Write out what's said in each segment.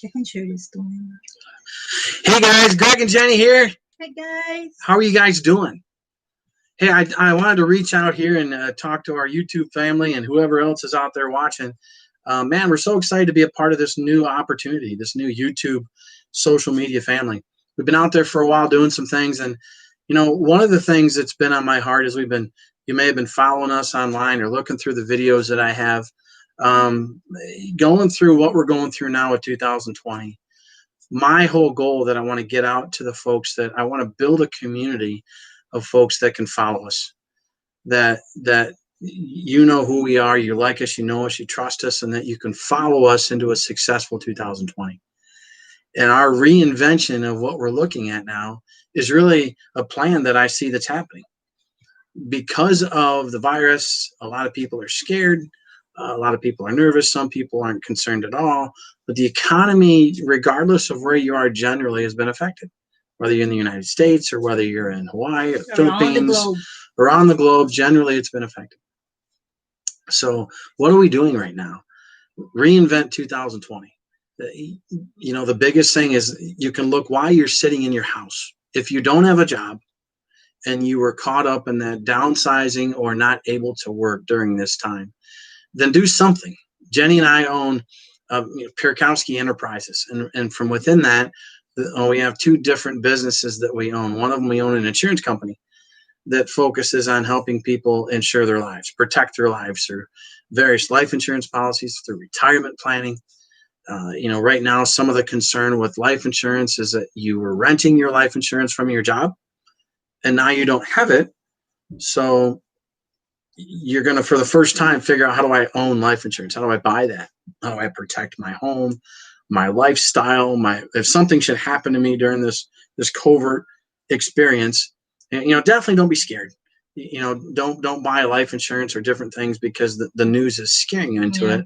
Checking sure it's doing. Hey guys, Greg and Jenny here. Hi guys. How are you guys doing? Hey, I wanted to reach out here and talk to our YouTube family and whoever else is out there watching. Man, we're so excited to be a part of this new opportunity, this new YouTube social media family. We've been out there for a while doing some things, and one of the things that's been on my heart is you may have been following us online or looking through the videos that I have, going through what we're going through now with 2020. My whole goal that I want to get out to the folks, that I want to build a community of folks that can follow us, that you know who we are, you like us, you know us, you trust us, and that you can follow us into a successful 2020. And our reinvention of what we're looking at now is really a plan that I see that's happening. Because of the virus, a lot of people are scared. A lot of people are nervous. Some people aren't concerned at all. But the economy, regardless of where you are, generally has been affected. Whether you're in the United States or whether you're in Hawaii or the Philippines, around the globe, generally it's been affected. So what are we doing right now? Reinvent 2020. The biggest thing is you can look while you're sitting in your house. If you don't have a job and you were caught up in that downsizing or not able to work during this time, then do something. Jenny and I own Pierkowski Enterprises, and from within that, we have two different businesses that we own. One of them, we own an insurance company that focuses on helping people insure their lives, protect their lives through various life insurance policies, through retirement planning. Right now, some of the concern with life insurance is that you were renting your life insurance from your job, and now you don't have it. So you're going to, for the first time, figure out, how do I own life insurance? How do I buy that? How do I protect my home, my lifestyle, if something should happen to me during this covert experience? And, definitely don't be scared. Don't buy life insurance or different things because the news is scaring you into it.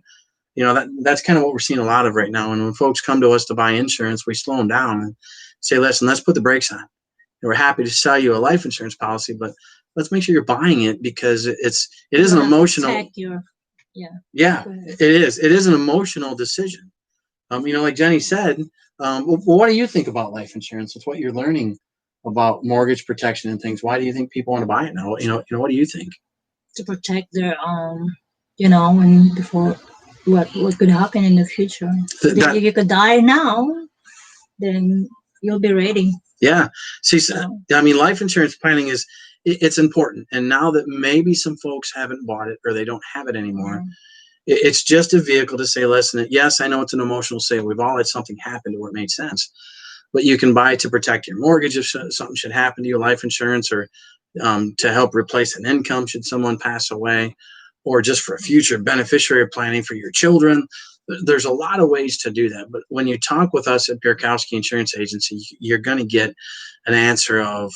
That's kind of what we're seeing a lot of right now. And when folks come to us to buy insurance, we slow them down and say, listen, let's put the brakes on. And we're happy to sell you a life insurance policy, but let's make sure you're buying it, because it is an emotional. It is an emotional decision. Like Jenny said, what do you think about life insurance? It's what you're learning about mortgage protection and things. Why do you think people want to buy it now? What do you think? To protect their and before what could happen in the future. If you could die now, then you'll be ready. Yeah. See, life insurance planning it's important. And now that maybe some folks haven't bought it or they don't have it anymore, it's just a vehicle to say, listen, yes, I know it's an emotional sale. We've all had something happen to where it made sense. But you can buy it to protect your mortgage if something should happen to your life insurance, or to help replace an income should someone pass away, or just for future beneficiary planning for your children. There's a lot of ways to do that. But when you talk with us at Pierkowski Insurance Agency, you're going to get an answer of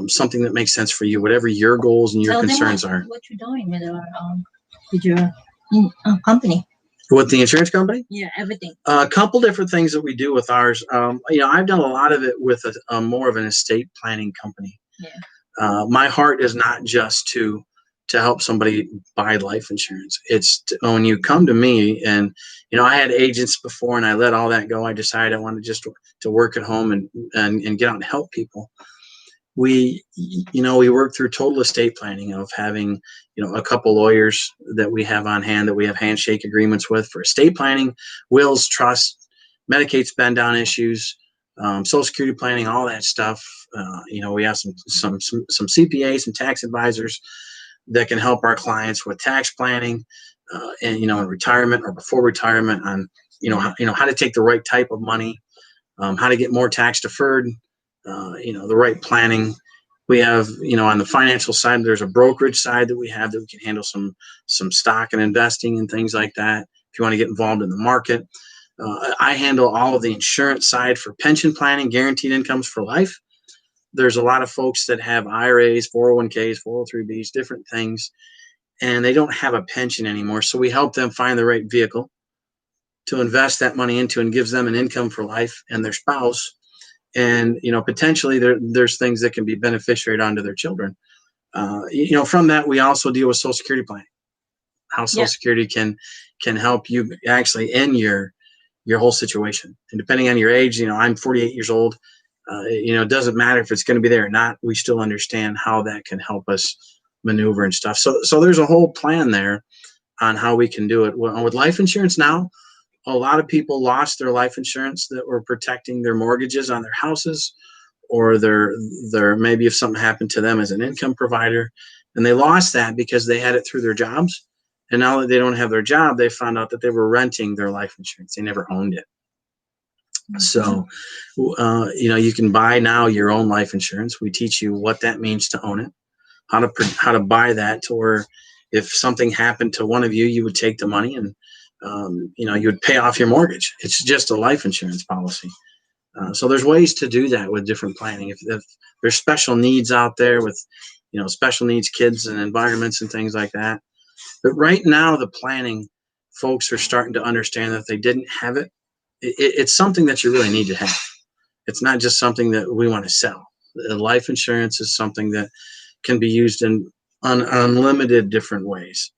something that makes sense for you, whatever your goals and your concerns are. What you're doing with your company. With the insurance company? Yeah, everything. A couple different things that we do with ours. I've done a lot of it with a more of an estate planning company. Yeah. My heart is not just to help somebody buy life insurance. It's when you come to me, and I had agents before, and I let all that go. I decided I wanted just to work at home and get out and help people. We work through total estate planning of having, a couple lawyers that we have on hand, that we have handshake agreements with for estate planning, wills, trust, Medicaid spend down issues, Social Security planning, all that stuff. We have some CPAs, some tax advisors that can help our clients with tax planning, and in retirement or before retirement, on how to take the right type of money, how to get more tax deferred. The right planning. We have, on the financial side, there's a brokerage side that we have that we can handle some stock and investing and things like that. If you want to get involved in the market, I handle all of the insurance side for pension planning, guaranteed incomes for life. There's a lot of folks that have IRAs, 401ks, 403bs, different things, and they don't have a pension anymore. So we help them find the right vehicle to invest that money into, and gives them an income for life and their spouse. And, potentially there's things that can be beneficiaried onto their children. From that, we also deal with Social Security planning, how Social Security can help you actually end your your whole situation. And depending on your age, I'm 48 years old. It doesn't matter if it's going to be there or not. We still understand how that can help us maneuver and stuff. So there's a whole plan there on how we can do it. With life insurance now, a lot of people lost their life insurance that were protecting their mortgages on their houses, or their maybe if something happened to them as an income provider, and they lost that because they had it through their jobs. And now that they don't have their job, they found out that they were renting their life insurance. They never owned it. So, you can buy now your own life insurance. We teach you what that means to own it, how to buy that, to where if something happened to one of you, you would take the money and you would pay off your mortgage. It's just a life insurance policy. So there's ways to do that with different planning. If there's special needs out there with special needs kids and environments and things like that. But right now, the planning, folks are starting to understand that if they didn't have it, it's something that you really need to have. It's not just something that we want to sell. Life insurance is something that can be used in unlimited different ways,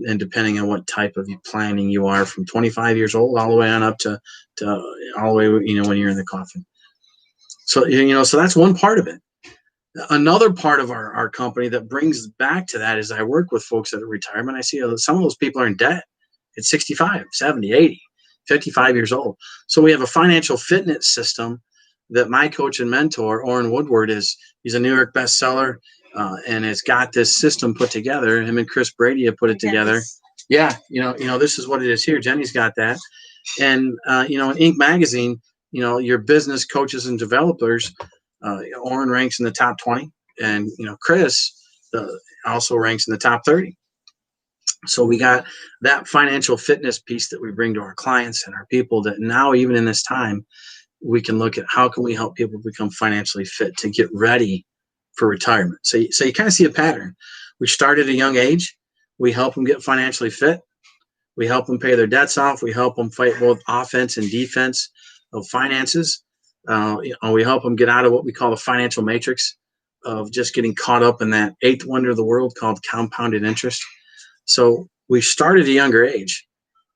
and depending on what type of planning you are, from 25 years old all the way on up to all the way when you're in the coffin. So so that's one part of it. Another part of our company that brings back to that is I work with folks at retirement. I see some of those people are in debt at 65, 70, 80, 55 years old. So we have a financial fitness system that my coach and mentor, Orrin Woodward, he's a New York bestseller, and has got this system put together. Him and Chris Brady have put it together. Yeah, this is what it is here. Jenny's got that. And, in Inc. magazine, your business coaches and developers, Orrin ranks in the top 20, and, Chris also ranks in the top 30. So we got that financial fitness piece that we bring to our clients and our people, that now, even in this time, we can look at how can we help people become financially fit to get ready for retirement. So you kind of see a pattern. We start at a young age. We help them get financially fit. We help them pay their debts off. We help them fight both offense and defense of finances. We help them get out of what we call the financial matrix of just getting caught up in that eighth wonder of the world called compounded interest. So we start at a younger age,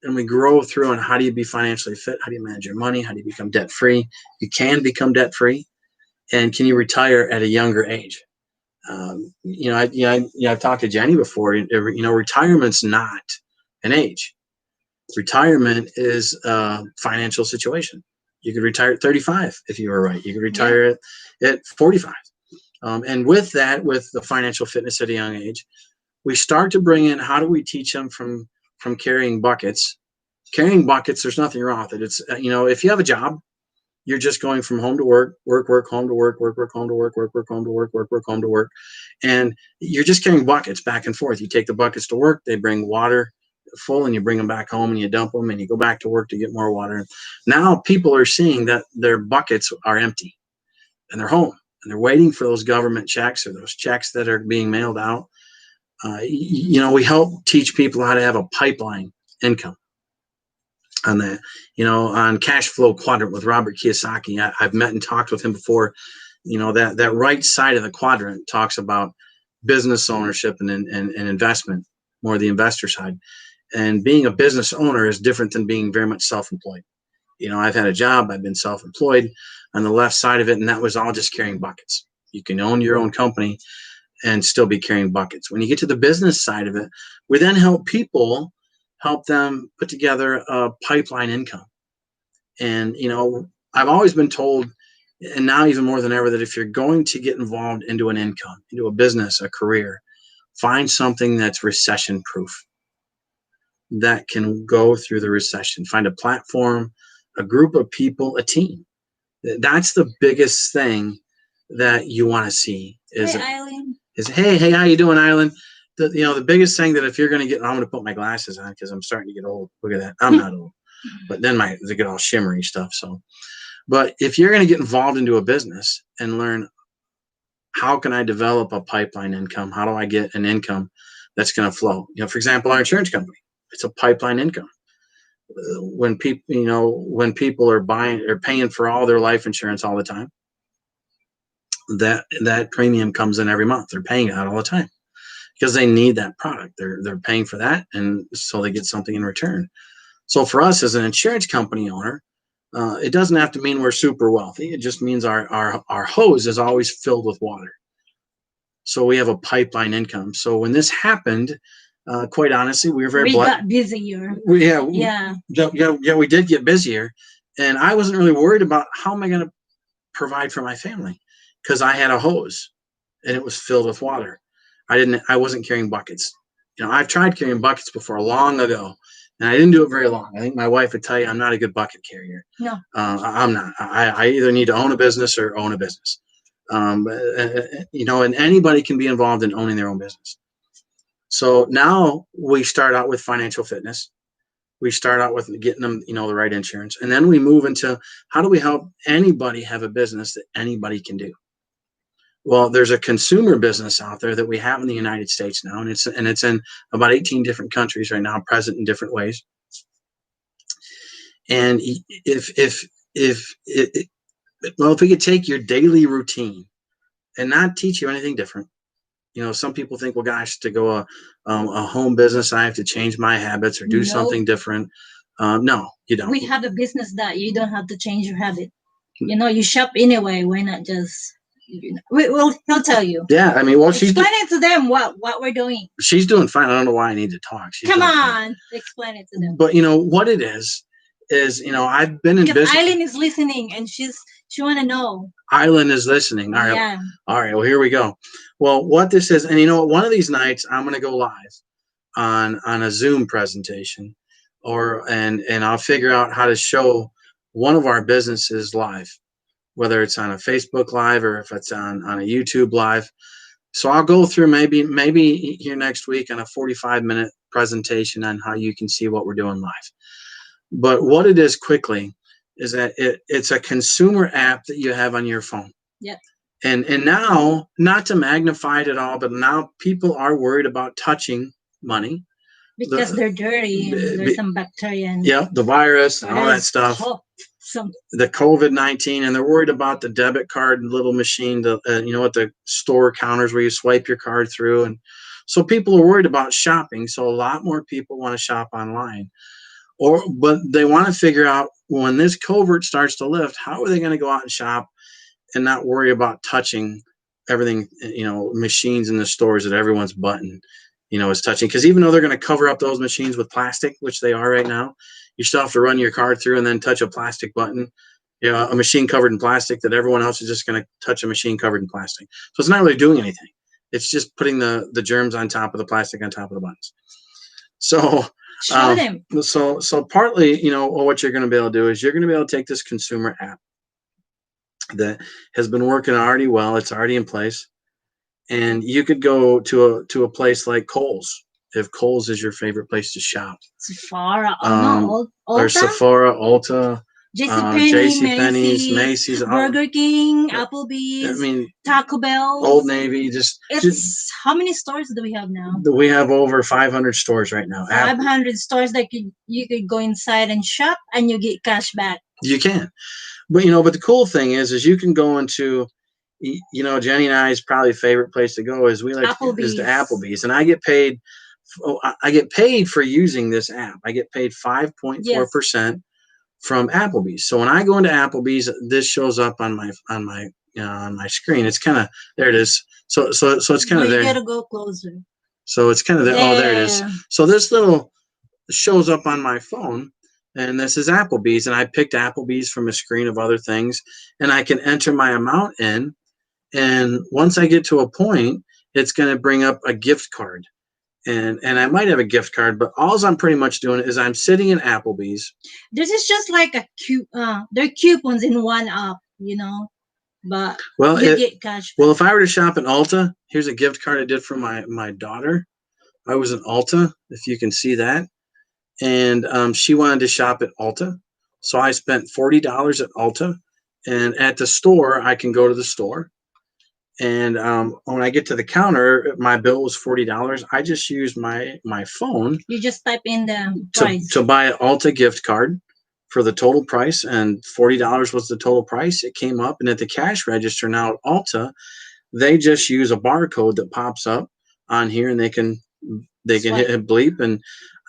and we grow through on how do you be financially fit? How do you manage your money? How do you become debt free? You can become debt free, and can you retire at a younger age? I've talked to Jenny before. Retirement's not an age. Retirement is a financial situation. You could retire at 35 if you were right. You could retire at 45. And with the financial fitness at a young age, we start to bring in, how do we teach them from carrying buckets? Carrying buckets, there's nothing wrong with it. It's, if you have a job, you're just going from home to work, home to work, home to work, home to work, home to work. And you're just carrying buckets back and forth. You take the buckets to work, they bring water full, and you bring them back home and you dump them and you go back to work to get more water. Now people are seeing that their buckets are empty and they're home and they're waiting for those government checks or those checks that are being mailed out. We help teach people how to have a pipeline income on that, on cash flow quadrant with Robert Kiyosaki. I've met and talked with him before. That right side of the quadrant talks about business ownership and investment, more the investor side. And being a business owner is different than being very much self-employed. I've had a job, I've been self-employed on the left side of it, and that was all just carrying buckets. You can own your own company and still be carrying buckets. When you get to the business side of it, we then help them put together a pipeline income. And, I've always been told, and now even more than ever, that if you're going to get involved into an income, into a business, a career, find something that's recession proof, that can go through the recession. Find a platform, a group of people, a team. That's the biggest thing that you want to see is, hey, Eileen. Hey, how you doing, Eileen? The biggest thing that if you're going to get, I'm going to put my glasses on because I'm starting to get old. Look at that. I'm not old, but then they get all shimmery stuff. So, but if you're going to get involved into a business and learn, how can I develop a pipeline income? How do I get an income that's going to flow? For example, our insurance company, it's a pipeline income. When people are buying or paying for all their life insurance all the time, that premium comes in every month. They're paying it out all the time because they need that product. They're paying for that, and so they get something in return. So for us as an insurance company owner, it doesn't have to mean we're super wealthy. It just means our hose is always filled with water. So we have a pipeline income. So when this happened, quite honestly, we were very We blessed. got busier. Yeah, Yeah. we did get busier, and I wasn't really worried about how am I going to provide for my family because I had a hose and it was filled with water. I wasn't carrying buckets. I've tried carrying buckets before long ago, and I didn't do it very long. I think my wife would tell you I'm not a good bucket carrier. No. I'm not. I either need to own a business or own a business. And anybody can be involved in owning their own business. So now we start out with financial fitness. We start out with getting them, the right insurance. And then we move into how do we help anybody have a business that anybody can do? Well, there's a consumer business out there that we have in the United States now, and it's in about 18 different countries right now, present in different ways. And if we could take your daily routine and not teach you anything different. Some people think, well, gosh, to go a home business, I have to change my habits or do something different. No, you don't. We have a business that you don't have to change your habit. You shop anyway. Why not just? He'll tell you. Yeah, I mean, well, explain it to them what we're doing. She's doing fine. I don't know why I need to talk. Come on, explain it to them. But what it is I've been in business. Eileen is listening, and she want to know. Eileen is listening. All right. Yeah. All right. Well, here we go. Well, what this is, and one of these nights I'm going to go live on a Zoom presentation, and I'll figure out how to show one of our businesses live, whether it's on a Facebook Live or if it's on a YouTube Live. So I'll go through maybe here next week on a 45-minute presentation on how you can see what we're doing live. But what it is quickly is that it's a consumer app that you have on your phone. Yep. And now, not to magnify it at all, but now people are worried about touching money. Because they're dirty and there's some bacteria. Yeah, the virus and all that stuff. The COVID-19, and they're worried about the debit card little machine, at the store counters where you swipe your card through. And so people are worried about shopping. So a lot more people want to shop online. But they want to figure out when this covert starts to lift, how are they going to go out and shop and not worry about touching everything, machines in the stores that everyone's button, is touching. Because even though they're going to cover up those machines with plastic, which they are right now, you still have to run your card through and then touch a plastic button, a machine covered in plastic that everyone else is just going to touch a machine covered in plastic. So it's not really doing anything. It's just putting the germs on top of the plastic on top of the buttons. So show them. So partly, what you're going to be able to do is you're going to be able to take this consumer app that has been working already well. It's already in place. And you could go to a place like Kohl's, if Kohl's is your favorite place to shop. Sephora, or Sephora, Ulta, JCPenney, Macy's, Burger King, Applebee's, Taco Bell, Old Navy. How many stores do we have now? We have over 500 stores right now. 500 stores that you could go inside and shop and you get cash back. You can. But but the cool thing is you can go into, Jenny and I's probably favorite place to go is to Applebee's, and I get paid for using this app. I get paid 5.4% from Applebee's. So when I go into Applebee's, this shows up on my screen. It's kind of there. It is. So it's kind of there. You gotta go closer. So it's kind of there. Oh, there it is. So this little shows up on my phone. And this is Applebee's, and I picked Applebee's from a screen of other things, and I can enter my amount in. And once I get to a point, it's going to bring up a gift card, and I might have a gift card, but all I'm pretty much doing is I'm sitting in Applebee's. This is just like they're coupons in one app, but you get cash. Well, if I were to shop in Ulta, here's a gift card I did for my daughter. I was in Ulta, if you can see that. And she wanted to shop at Ulta. So I spent $40 at Ulta. And at the store, I can go to the store. And when I get to the counter, my bill was $40. I just used my phone. You just type in the price. To buy an Ulta gift card for the total price. And $40 was the total price. It came up. And at the cash register now at Ulta, they just use a barcode that pops up on here. And they can hit bleep. And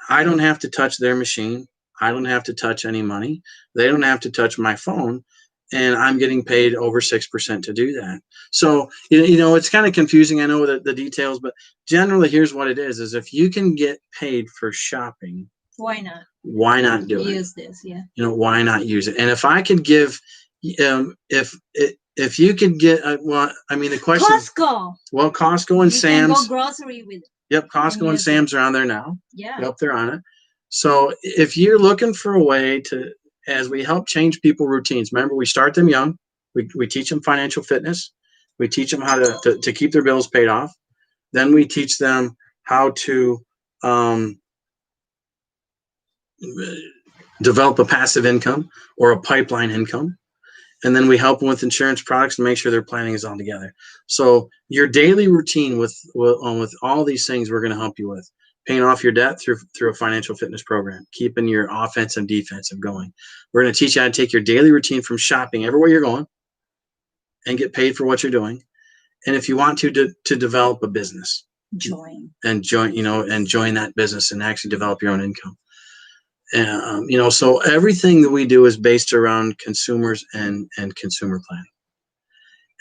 I don't have to touch their machine. I don't have to touch any money. They don't have to touch my phone. And I'm getting paid over 6% to do that. So, it's kind of confusing. I know the details, but generally here's what it is if you can get paid for shopping, why not? Why not do it? Use this, yeah. Why not use it? And if I could give, if you could get, the question. Costco. Well, Costco and Sam's. You can go grocery with it. Yep, Costco and Sam's are on there now. Yeah. Yep, they're on it. So if you're looking for a way to, as we help change people routines, remember we start them young. We teach them financial fitness. We teach them how to keep their bills paid off. Then we teach them how to develop a passive income or a pipeline income. And then we help them with insurance products and make sure their planning is all together. So your daily routine with all these things we're going to help you with. Paying off your debt through a financial fitness program, keeping your offense and defensive going. We're going to teach you how to take your daily routine from shopping everywhere you're going and get paid for what you're doing. And if you want to develop a business, join that business and actually develop your own income. And, so everything that we do is based around consumers and consumer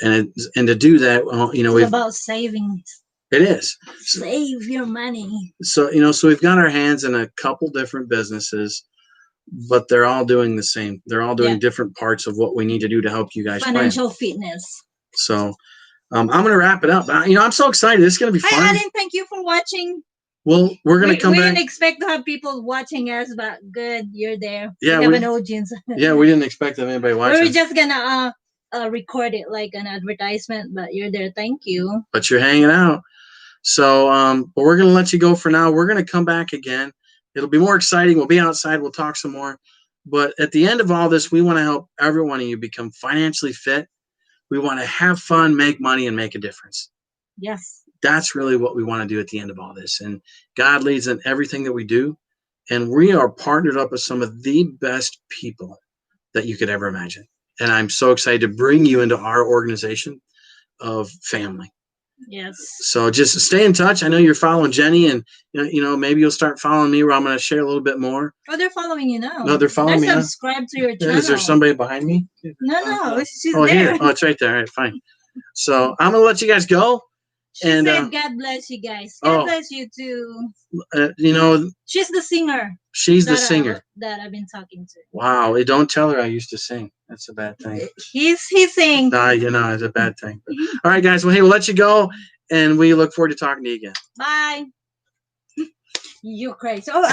planning. And to do that, it's about savings. It is. Save your money. So, so we've got our hands in a couple different businesses, but they're all doing the same. They're all doing different parts of what we need to do to help you guys financial fitness. So I'm going to wrap it up. I'm so excited. It's going to be fun. Hi, Alan. Thank you for watching. Well, we're going to come back. We didn't expect to have people watching us, but good, you're there. Yeah, we have an audience. Yeah, we didn't expect to have anybody watching. We were just going to record it like an advertisement, but you're there. Thank you. But you're hanging out. So, but we're going to let you go for now. We're going to come back again. It'll be more exciting. We'll be outside. We'll talk some more. But at the end of all this, we want to help every one of you become financially fit. We want to have fun, make money, and make a difference. Yes. That's really what we want to do at the end of all this. And God leads in everything that we do. And we are partnered up with some of the best people that you could ever imagine. And I'm so excited to bring you into our organization of family. Yes. So just stay in touch. I know you're following Jenny, and maybe you'll start following me where I'm going to share a little bit more. Oh, they're following you now. No, they're following me. Subscribe to your channel. Is there somebody behind me? No, she's there. Here. Oh, it's right there. All right, fine. So I'm going to let you guys go. She said, God bless you guys. God bless you too. She's the singer. She's the singer that I've been talking to. Wow. Don't tell her I used to sing. That's a bad thing. He sings. It's a bad thing. All right, guys. Well, hey, we'll let you go. And we look forward to talking to you again. Bye. You're crazy.